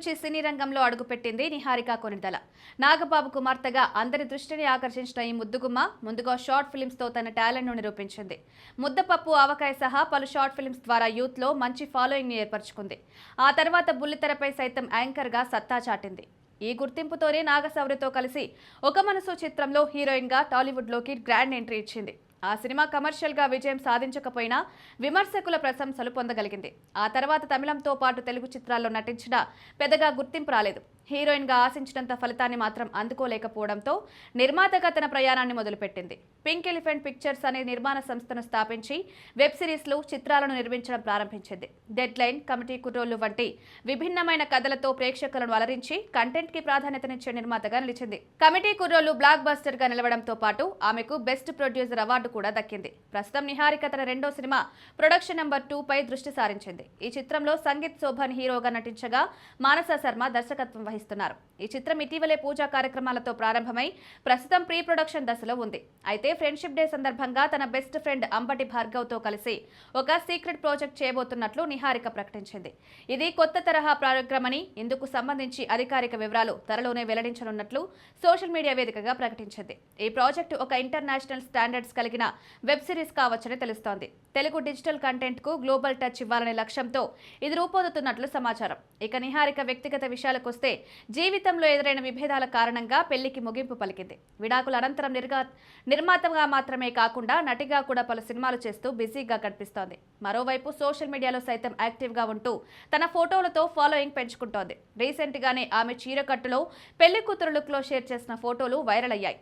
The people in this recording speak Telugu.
నుంచి సినీ రంగంలో అడుగుపెట్టింది నిహారిక కొనిదల. నాగబాబు కుమార్తెగా అందరి దృష్టిని ఆకర్షించిన ఈ ముద్దుగుమ్మ ముందుగా షార్ట్ ఫిల్మ్స్ తో తన టాలెంట్ ను నిరూపించింది. ముద్దపప్పు ఆవకాయ సహా పలు షార్ట్ ఫిల్మ్స్ ద్వారా యూత్ లో మంచి ఫాలోయింగ్ ని ఏర్పరచుకుంది. ఆ తర్వాత బుల్లితెరపై సైతం యాంకర్ గా సత్తా చాటింది. ఈ గుర్తింపుతోనే నాగశౌర్యతో కలిసి ఒక మనసు చిత్రంలో హీరోయిన్ గా టాలీవుడ్ లోకి గ్రాండ్ ఎంట్రీ ఇచ్చింది. ఆ సినిమా కమర్షియల్ గా విజయం సాధించకపోయినా విమర్శకుల ప్రశంసలు పొందగలిగింది. ఆ తర్వాత తమిళంతో పాటు తెలుగు చిత్రాల్లో నటించినా పెద్దగా గుర్తింపు రాలేదు. హీరోయిన్ గా ఆశించినంత ఫలితాన్ని మాత్రం అందుకోలేకపోవడంతో నిర్మాతగా తన ప్రయాణాన్ని మొదలుపెట్టింది. పింక్ ఎలిఫెంట్ పిక్చర్స్ అనే నిర్మాణ సంస్థను స్థాపించి వెబ్ సిరీస్లు, చిత్రాలను నిర్మించడం ప్రారంభించింది. డెడ్ లైన్, కమిటీ కుర్రోళ్లు వంటి విభిన్నమైన కథలతో ప్రేక్షకులను అలరించి కంటెంట్ కి ప్రాధాన్యతనిచ్చే నిర్మాతగా నిలిచింది. కమిటీ కుర్రోళ్లు బ్లాక్ బస్టర్ గా నిలవడంతో పాటు ఆమెకు బెస్ట్ ప్రొడ్యూసర్ అవార్డు కూడా దక్కింది. ప్రస్తుతం నిహారిక తన రెండో సినిమా ప్రొడక్షన్ నంబర్ 2 పై దృష్టి సారించింది. ఈ చిత్రంలో సంగీత్ శోభన్ హీరోగా నటించగా మానస శర్మ దర్శకత్వం వహిస్తున్నారు. ఈ చిత్రం ఇటీవలే పూజా కార్యక్రమాలతో ప్రారంభమై ప్రస్తుతం ప్రీ ప్రొడక్షన్ దశలో ఉంది. అయితే ఫ్రెండ్షిప్ డే సందర్భంగా తన బెస్ట్ ఫ్రెండ్ అంబటి భార్గవ్ తో కలిసి ఒక సీక్రెట్ ప్రాజెక్ట్ చేయబోతున్నట్లు నిహారిక ప్రకటించింది. ఇది కొత్త తరహా ప్రోగ్రామ్ అని, ఇందుకు సంబంధించి అధికారిక వివరాలు త్వరలోనే వెల్లడించనున్నట్లు సోషల్ మీడియా వేదికగా ప్రకటించింది. ఈ ప్రాజెక్టు ఒక ఇంటర్నేషనల్ స్టాండర్డ్స్ కలిగిన వెబ్ సిరీస్ కావచ్చని తెలుస్తోంది. తెలుగు డిజిటల్ కంటెంట్ కు గ్లోబల్ టచ్ ఇవ్వాలనే లక్ష్యంతో ఇది రూపొందుతున్నట్లు సమాచారం. ఇక నిహారిక వ్యక్తిగత విషయాలకొస్తే జీవితంలో ఎదురైన విభేదాల కారణంగా పెళ్లికి ముగింపు పలికింది. విడాకుల అనంతరం నిర్మాతగా మాత్రమే కాకుండా నటిగా కూడా పలు సినిమాలు చేస్తూ బిజీగా కనిపిస్తోంది. మరోవైపు సోషల్ మీడియాలో సైతం యాక్టివ్ గా ఉంటూ తన ఫోటోలతో ఫాలోయింగ్ పెంచుకుంటోంది. రీసెంట్ గానే ఆమె చీరకట్టులో పెళ్లి కూతురు లుక్ లో షేర్ చేసిన ఫోటోలు వైరల్ అయ్యాయి.